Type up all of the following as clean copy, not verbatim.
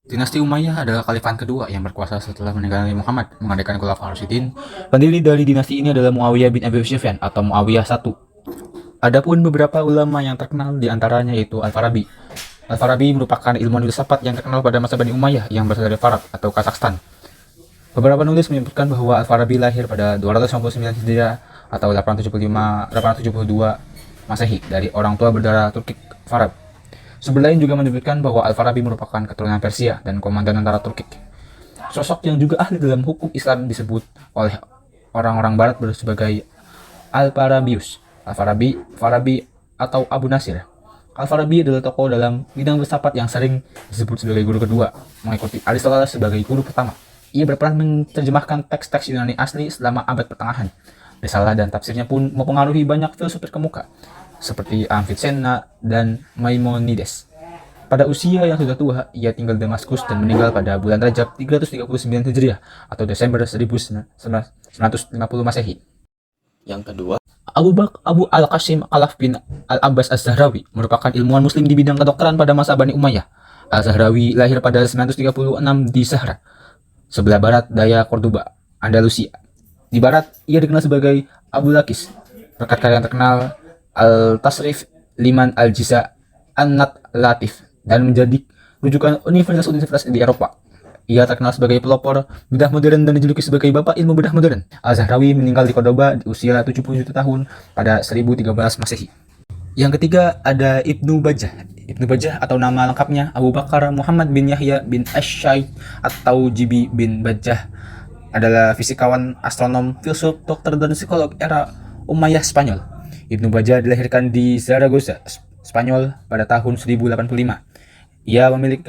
Dinasti Umayyah adalah khalifah kedua yang berkuasa setelah meninggalnya Muhammad mengadakan Khulafaur Rasyidin. Pendiri dari dinasti ini adalah Muawiyah bin Abi Sufyan atau Muawiyah I. Adapun beberapa ulama yang terkenal di antaranya yaitu Al-Farabi. Al-Farabi merupakan ilmuwan filsafat yang terkenal pada masa Bani Umayyah yang berasal dari Farab atau Kazakhstan. Beberapa penulis menyebutkan bahwa Al-Farabi lahir pada 299 Hijriah atau 872 Masehi dari orang tua berdarah Turki Farab. Sumber lain juga menyebutkan bahwa Al-Farabi merupakan keturunan Persia dan komandan tentara Turki. Sosok yang juga ahli dalam hukum Islam disebut oleh orang-orang Barat sebagai Al-Farabius, Farabi atau Abu Nasir. Al-Farabi adalah tokoh dalam bidang filsafat yang sering disebut sebagai guru kedua, mengikuti Aristoteles sebagai guru pertama. Ia berperan menerjemahkan teks-teks Yunani asli selama abad pertengahan. Risalah dan tafsirnya pun mempengaruhi banyak filsuf terkemuka, seperti Avicenna dan Maimonides. Pada usia yang sudah tua, ia tinggal di Damaskus dan meninggal pada bulan Rajab 339 Hijriah atau Desember 1950 Masehi. Yang kedua, Abu Al-Qasim Khalaf bin Al-Abbas Az-Zahrawi merupakan ilmuwan muslim di bidang kedokteran pada masa Bani Umayyah. Al-Zahrawi lahir pada 936 di Zahra, sebelah barat daya Cordoba, Andalusia. Di barat, ia dikenal sebagai Abu Lakis. Berkat karya yang terkenal Al-Tasrif Liman Al-Jiza An-Nat Latif dan menjadi rujukan universitas-universitas di Eropa. Ia terkenal sebagai pelopor bedah modern dan dijuluki sebagai bapak ilmu bedah modern. Al-Zahrawi meninggal di Cordoba di usia 77 tahun pada 1013 Masehi. Yang ketiga ada Ibnu Bajjah. Ibnu Bajjah atau nama lengkapnya Abu Bakar Muhammad bin Yahya bin Ash-Shaikh atau Jibi bin Bajjah adalah fisikawan, astronom, filsuf, dokter, dan psikolog era Umayyah Spanyol. Ibnu Bajjah dilahirkan di Zaragoza, Spanyol pada tahun 1085. Ia memiliki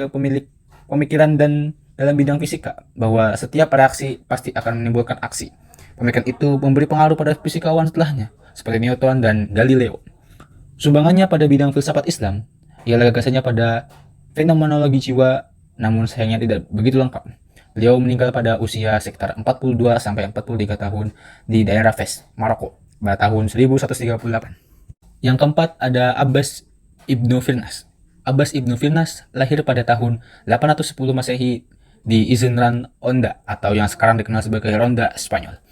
pemikiran dan dalam bidang fisika bahwa setiap reaksi pasti akan menimbulkan aksi. Pemikiran itu memberi pengaruh pada fisikawan setelahnya, seperti Newton dan Galileo. Sumbangannya pada bidang filsafat Islam, ialah gagasannya pada fenomenologi jiwa, namun sayangnya tidak begitu lengkap. Beliau meninggal pada usia sekitar 42 sampai 43 tahun di daerah Fes, Maroko, pada tahun 1138. Yang keempat ada Abbas ibnu Firnas. Abbas ibnu Firnas lahir pada tahun 810 Masehi di Izinran Onda atau yang sekarang dikenal sebagai Ronda, Spanyol.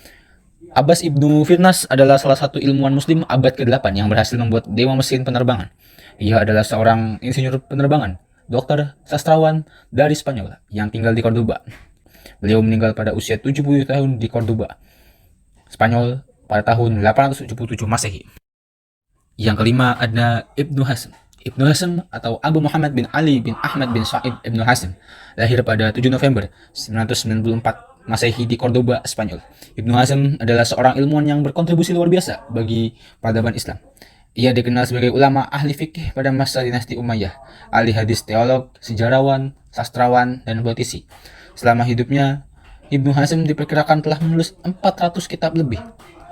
Abbas ibnu Firnas adalah salah satu ilmuwan muslim abad ke-8 yang berhasil membuat dewa mesin penerbangan. Ia adalah seorang insinyur penerbangan, dokter, sastrawan dari Spanyol yang tinggal di Cordoba. Beliau meninggal pada usia 70 tahun di Cordoba, Spanyol pada tahun 877 Masehi. Yang kelima ada Ibnu Hazm. Ibnu Hazm atau Abu Muhammad bin Ali bin Ahmad bin Sa'id Ibnu Hazm lahir pada 7 November 994 Masehi di Cordoba, Spanyol. Ibnu Hazm adalah seorang ilmuwan yang berkontribusi luar biasa bagi peradaban Islam. Ia dikenal sebagai ulama ahli fikih pada masa dinasti Umayyah, ahli hadis, teolog, sejarawan, sastrawan, dan politisi. Selama hidupnya, Ibnu Hazm diperkirakan telah menulis 400 kitab lebih.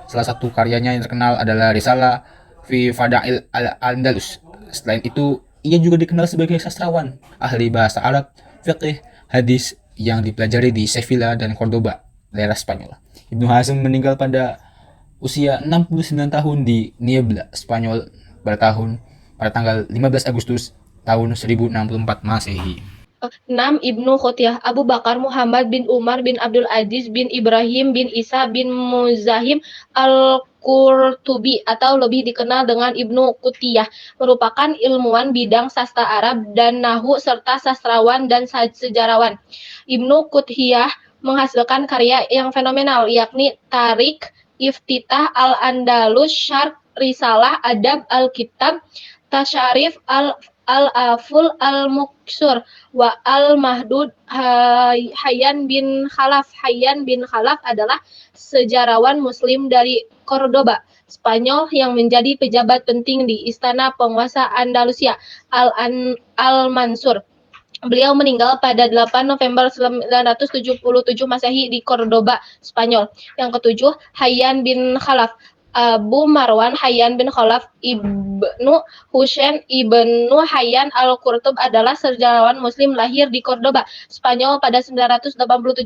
Salah satu karyanya yang terkenal adalah Risalah fi Fada'il al-Andalus. Selain itu, ia juga dikenal sebagai sastrawan, ahli bahasa Arab, fikih, hadis yang dipelajari di Sevilla dan Cordoba, daerah Spanyol. Ibnu Hazm meninggal pada usia 69 tahun di Niebla, Spanyol pada tanggal 15 Agustus tahun 1064 Masehi. 6. Ibnu Khutiyah. Abu Bakar Muhammad bin Umar bin Abdul Aziz bin Ibrahim bin Isa bin Muzahim Al-Qurtubi atau lebih dikenal dengan Ibnu Qutiyah merupakan ilmuwan bidang sastra Arab dan Nahwu serta sastrawan dan sejarawan. Ibnu Qutiyah menghasilkan karya yang fenomenal yakni Tarik, Iftitah Al-Andalus, Syarh, Risalah, Adab Al-Kitab, Tasyarif Al-Aful Al-Muksur wa Al-Mahdud. Hayyan bin Khalaf adalah sejarawan muslim dari Cordoba, Spanyol yang menjadi pejabat penting di istana penguasa Andalusia, Al-Mansur. Beliau meninggal pada 8 November 977 Masehi di Cordoba, Spanyol. Yang ketujuh, Hayyan bin Khalaf Abu Marwan Hayyan bin Khalaf ibnu Husain ibnu Hayyan al-Qurtub adalah sejarawan Muslim lahir di Cordoba, Spanyol pada 987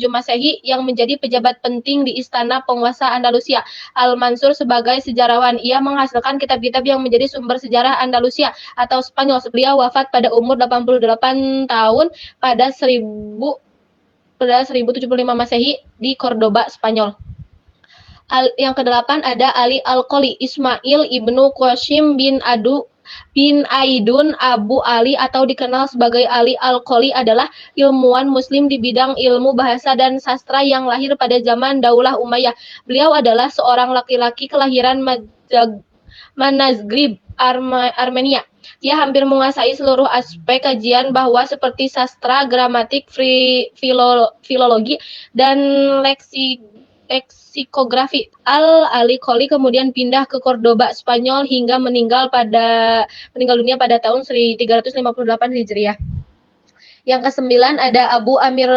Masehi yang menjadi pejabat penting di istana penguasa Andalusia. Al-Mansur sebagai sejarawan, ia menghasilkan kitab-kitab yang menjadi sumber sejarah Andalusia atau Spanyol. Beliau wafat pada umur 88 tahun pada 1075 Masehi di Cordoba, Spanyol. Yang kedelapan ada Ali Al-Qoli, Ismail ibnu Qasim bin Aidun Abu Ali atau dikenal sebagai Ali Al-Qoli adalah ilmuwan muslim di bidang ilmu bahasa dan sastra yang lahir pada zaman Daulah Umayyah. Beliau adalah seorang laki-laki kelahiran Manazgrib, Armenia. Ia hampir menguasai seluruh aspek kajian bahwa seperti sastra, gramatik, filologi, dan leksikografi. Al-Qoli kemudian pindah ke Cordoba, Spanyol hingga meninggal dunia pada tahun 1358 Hijriah. Yang kesembilan ada Abu Amir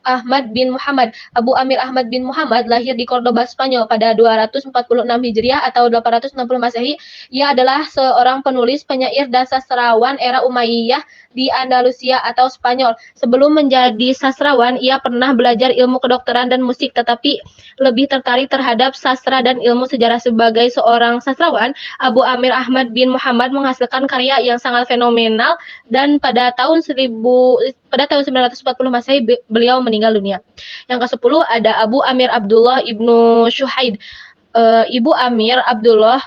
Ahmad bin Muhammad. Abu Amir Ahmad bin Muhammad lahir di Cordoba, Spanyol pada 246 Hijriah atau 860 Masehi. Ia adalah seorang penulis, penyair, dan sastrawan era Umayyah di Andalusia atau Spanyol. Sebelum menjadi sastrawan, ia pernah belajar ilmu kedokteran dan musik, tetapi lebih tertarik terhadap sastra dan ilmu sejarah. Sebagai seorang sastrawan, Abu Amir Ahmad bin Muhammad menghasilkan karya yang sangat fenomenal dan pada tahun 940 Masehi beliau meninggal dunia. Yang ke-10 ada Abu Amir Abdullah ibnu Syuhaid. Ibu Amir Abdullah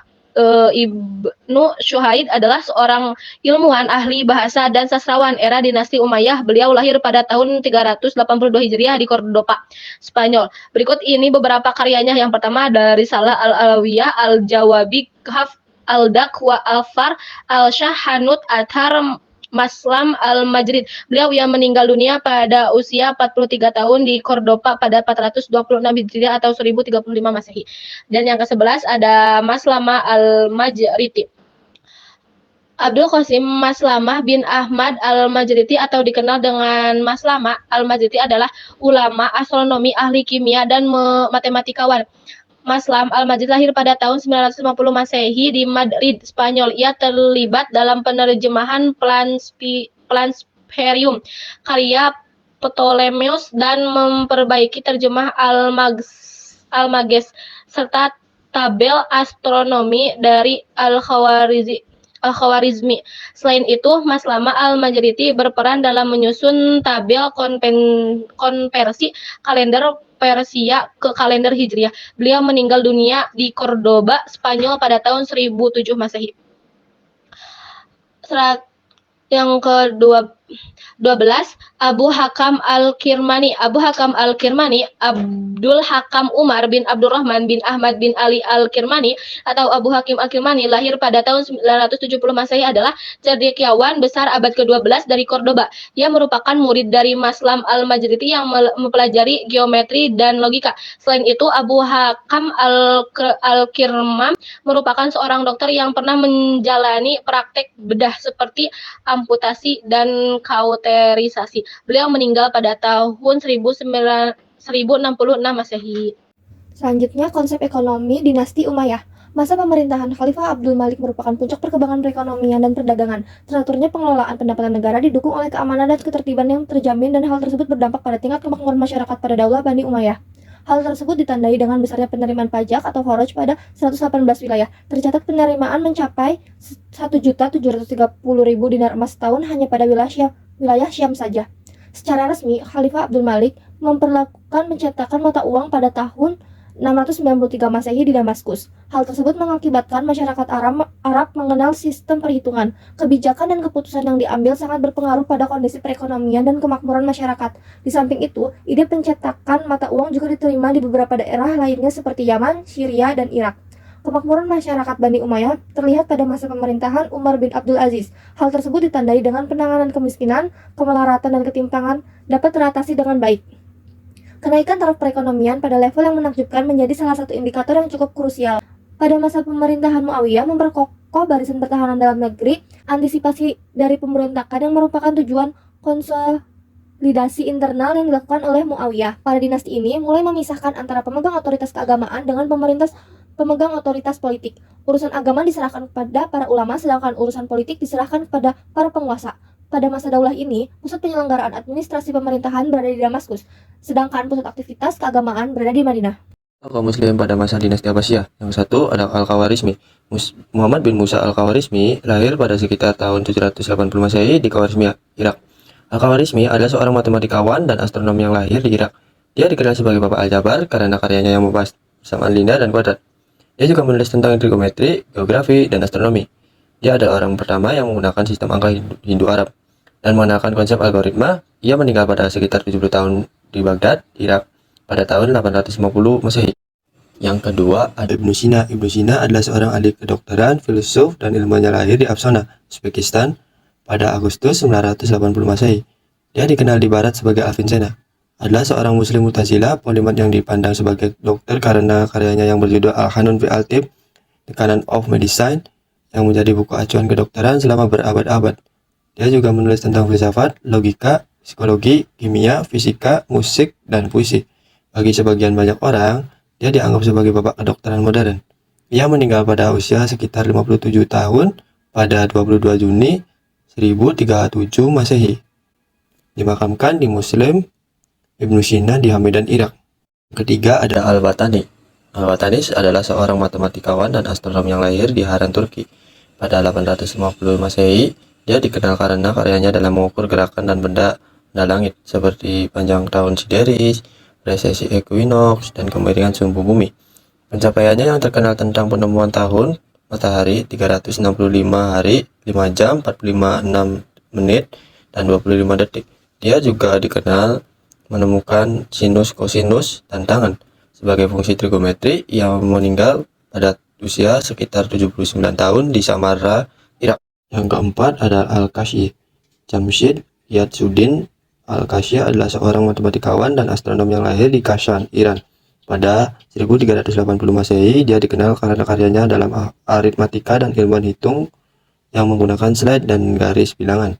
Ibnu Syuhaid adalah seorang ilmuwan, ahli bahasa, dan sastrawan era dinasti Umayyah. Beliau lahir pada tahun 382 Hijriah di Cordoba, Spanyol. Berikut ini beberapa karyanya. Yang pertama ada Risalah Al-Alawiyah, Al-Jawabi, Kahf, Al-Daqwa, Al-Far, Al-Syah, Hanut, Athar, Maslam Al-Majrid. Beliau yang meninggal dunia pada usia 43 tahun di Cordoba pada 426 Hijriah atau 1035 Masehi. Dan yang ke-11 ada Maslama Al-Majriti. Abdul Qasim Maslamah bin Ahmad Al-Majriti atau dikenal dengan Maslama Al-Majriti adalah ulama, astronomi, ahli kimia, dan matematikawan. Maslam Al-Majid lahir pada tahun 950 Masehi di Madrid, Spanyol. Ia terlibat dalam penerjemahan Plansperium, karya Ptolemeus, dan memperbaiki terjemah Almages, serta tabel astronomi dari Al-Khawarizmi. Selain itu, Maslama Al-Majriti berperan dalam menyusun tabel konversi kalender Persia ke kalender Hijriah. Beliau meninggal dunia di Cordoba, Spanyol pada tahun 1007 Masehi. Yang ke-12 Abu Hakam Al-Kirmani. Abu Hakam Al-Kirmani Abdul Hakam Umar bin Abdurrahman bin Ahmad bin Ali Al-Kirmani atau Abu Hakim Al-Kirmani lahir pada tahun 970 Masehi adalah cendekiawan besar abad ke-12 dari Cordoba. Ia merupakan murid dari Maslam Al-Majriti yang mempelajari geometri dan logika. Selain itu, Abu Hakam Al-Kirmam merupakan seorang dokter yang pernah menjalani praktek bedah seperti amputasi dan kauterisasi. Beliau meninggal pada tahun 1066 Masehi. Selanjutnya, konsep ekonomi dinasti Umayyah. Masa pemerintahan Khalifah Abdul Malik merupakan puncak perkembangan perekonomian dan perdagangan. Teraturnya pengelolaan pendapatan negara didukung oleh keamanan dan ketertiban yang terjamin, dan hal tersebut berdampak pada tingkat kemakmuran masyarakat pada Daulah Bani Umayyah. Hal tersebut ditandai dengan besarnya penerimaan pajak atau kharaj pada 118 wilayah. Tercatat penerimaan mencapai 1.730.000 dinar emas setahun hanya pada wilayah Syam saja. Secara resmi, Khalifah Abdul Malik memperlakukan pencetakan mata uang pada tahun 693 Masehi di Damaskus. Hal tersebut mengakibatkan masyarakat Arab mengenal sistem perhitungan. Kebijakan dan keputusan yang diambil sangat berpengaruh pada kondisi perekonomian dan kemakmuran masyarakat. Di samping itu, ide pencetakan mata uang juga diterima di beberapa daerah lainnya seperti Yaman, Syria, dan Irak. Kemakmuran masyarakat Bani Umayyah terlihat pada masa pemerintahan Umar bin Abdul Aziz. Hal tersebut ditandai dengan penanganan kemiskinan, kemelaratan, dan ketimpangan dapat teratasi dengan baik. Kenaikan taraf perekonomian pada level yang menakjubkan menjadi salah satu indikator yang cukup krusial. Pada masa pemerintahan Muawiyah memperkokoh barisan pertahanan dalam negeri, antisipasi dari pemberontakan yang merupakan tujuan konsolidasi internal yang dilakukan oleh Muawiyah. Pada dinasti ini mulai memisahkan antara pemegang otoritas keagamaan dengan pemegang otoritas politik. Urusan agama diserahkan kepada para ulama, sedangkan urusan politik diserahkan kepada para penguasa. Pada masa daulah ini, pusat penyelenggaraan administrasi pemerintahan berada di Damaskus, sedangkan pusat aktivitas keagamaan berada di Madinah. Tokoh Muslim pada masa dinasti Abbasiyah. Yang satu adalah Al-Khawarizmi. Muhammad bin Musa Al-Khawarizmi lahir pada sekitar tahun 780 Masehi di Khawarizmiyah, Irak. Al-Khawarizmi adalah seorang matematikawan dan astronom yang lahir di Irak. Dia dikenal sebagai Bapak Aljabar karena karyanya yang membahas persamaan linear dan kuadrat. Dia juga menulis tentang trigonometri, geografi, dan astronomi. Dia adalah orang pertama yang menggunakan sistem angka Hindu-Arab dan mengenalkan konsep algoritma. Ia meninggal pada sekitar 70 tahun di Baghdad, Irak, pada tahun 850 Masehi. Yang kedua ada Ibnu Sina. Ibnu Sina adalah seorang ahli kedokteran, filsuf, dan ilmunya lahir di Afsona, Uzbekistan, pada Agustus 980 Masehi. Dia dikenal di barat sebagai Avicenna. Adalah seorang muslim Mu'tazilah, polimat yang dipandang sebagai dokter karena karyanya yang berjudul Al-Qanun fi Al-Tibb, The Canon of Medicine, yang menjadi buku acuan kedokteran selama berabad-abad. Dia juga menulis tentang filsafat, logika, psikologi, kimia, fisika, musik, dan puisi. Bagi sebagian banyak orang, dia dianggap sebagai bapak kedokteran modern. Ia meninggal pada usia sekitar 57 tahun pada 22 Juni 1037 Masehi. Dimakamkan di Muslim Ibnu Sina di Hamadan, Irak. Ketiga ada Al-Batani. Al-Batani adalah seorang matematikawan dan astronom yang lahir di Haran, Turki. Pada 850 Masehi, dia dikenal karena karyanya dalam mengukur gerakan dan benda langit seperti panjang tahun sideris, resesi equinox, dan kemiringan sumbu bumi. Pencapaiannya yang terkenal tentang penemuan tahun matahari 365 hari, 5 jam, 45 menit, dan 25 detik. Dia juga dikenal menemukan sinus, kosinus, dan tangan sebagai fungsi trigonometri. Ia meninggal pada usia sekitar 79 tahun di Samarra, Irak. Yang keempat adalah Al-Kashi. Jamshid Yatsuddin Al-Kashi adalah seorang matematikawan dan astronom yang lahir di Kashan, Iran. Pada 1380 Masehi, dia dikenal karena karyanya dalam aritmatika dan ilmuwan hitung yang menggunakan slide dan garis bilangan.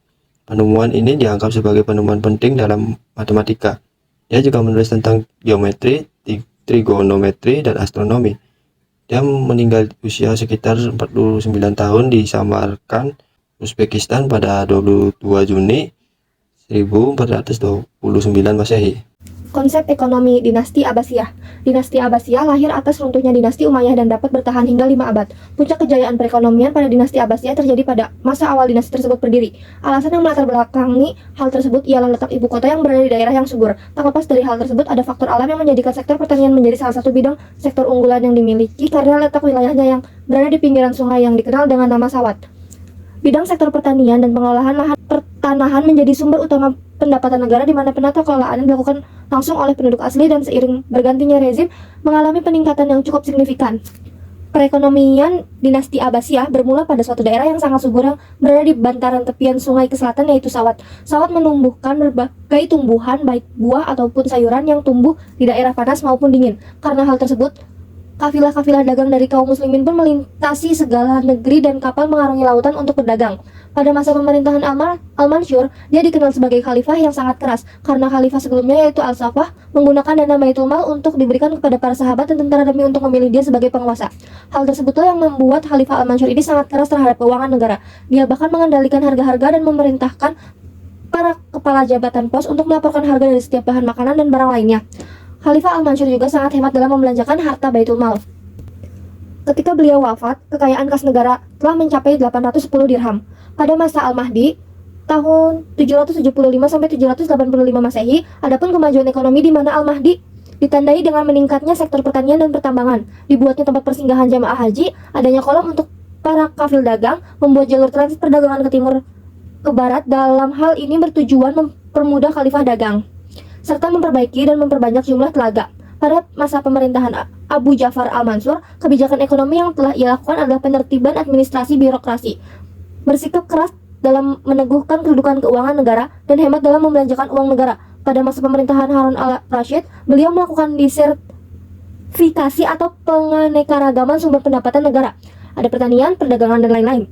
Penemuan ini dianggap sebagai penemuan penting dalam matematika. Dia juga menulis tentang geometri, trigonometri, dan astronomi. Dia meninggal usia sekitar 49 tahun di Samarkand, Uzbekistan pada 22 Juni 1429 Masehi. Konsep ekonomi dinasti Abbasiyah. Dinasti Abbasiyah lahir atas runtuhnya dinasti Umayyah dan dapat bertahan hingga 5 abad. Puncak kejayaan perekonomian pada dinasti Abbasiyah terjadi pada masa awal dinasti tersebut berdiri. Alasan yang melatar belakangi hal tersebut ialah letak ibu kota yang berada di daerah yang subur. Tak lepas dari hal tersebut, ada faktor alam yang menjadikan sektor pertanian menjadi salah satu bidang sektor unggulan yang dimiliki karena letak wilayahnya yang berada di pinggiran sungai yang dikenal dengan nama Sawat. Bidang sektor pertanian dan pengelolaan lahan pertanahan menjadi sumber utama pendapatan negara, di mana penata kelolaan dilakukan langsung oleh penduduk asli dan seiring bergantinya rezim mengalami peningkatan yang cukup signifikan. Perekonomian dinasti Abbasiyah bermula pada suatu daerah yang sangat subur yang berada di bantaran tepian sungai ke selatan, yaitu Sawat. Sawat menumbuhkan berbagai tumbuhan baik buah ataupun sayuran yang tumbuh di daerah panas maupun dingin. Karena hal tersebut, kafilah-kafilah dagang dari kaum muslimin pun melintasi segala negeri dan kapal mengarungi lautan untuk berdagang. Pada masa pemerintahan Al-Mansur, dia dikenal sebagai khalifah yang sangat keras karena khalifah sebelumnya, yaitu Al-Safah, menggunakan dana Baitul Mal untuk diberikan kepada para sahabat dan tentara demi untuk memilih dia sebagai penguasa. Hal tersebutlah yang membuat khalifah Al-Mansur ini sangat keras terhadap keuangan negara. Dia bahkan mengendalikan harga-harga dan memerintahkan para kepala jabatan pos untuk melaporkan harga dari setiap bahan makanan dan barang lainnya. Khalifah Al-Mansur juga sangat hemat dalam membelanjakan harta Baitul Mal. Ketika beliau wafat, kekayaan kas negara telah mencapai 810 dirham. Pada masa Al-Mahdi, tahun 775 sampai 785 Masehi, adapun kemajuan ekonomi di mana Al-Mahdi ditandai dengan meningkatnya sektor pertanian dan pertambangan, dibuatnya tempat persinggahan jamaah haji, adanya kolam untuk para kafil dagang, membuat jalur transit perdagangan ke timur ke barat. Dalam hal ini bertujuan mempermudah khalifah dagang, serta memperbaiki dan memperbanyak jumlah telaga. Pada masa pemerintahan Abu Ja'far Al-Mansur, kebijakan ekonomi yang telah ia lakukan adalah penertiban administrasi birokrasi, bersikap keras dalam meneguhkan kedudukan keuangan negara, dan hemat dalam membelanjakan uang negara. Pada masa pemerintahan Harun al-Rashid, beliau melakukan diversifikasi atau penganekaragaman sumber pendapatan negara. Ada pertanian, perdagangan, dan lain-lain.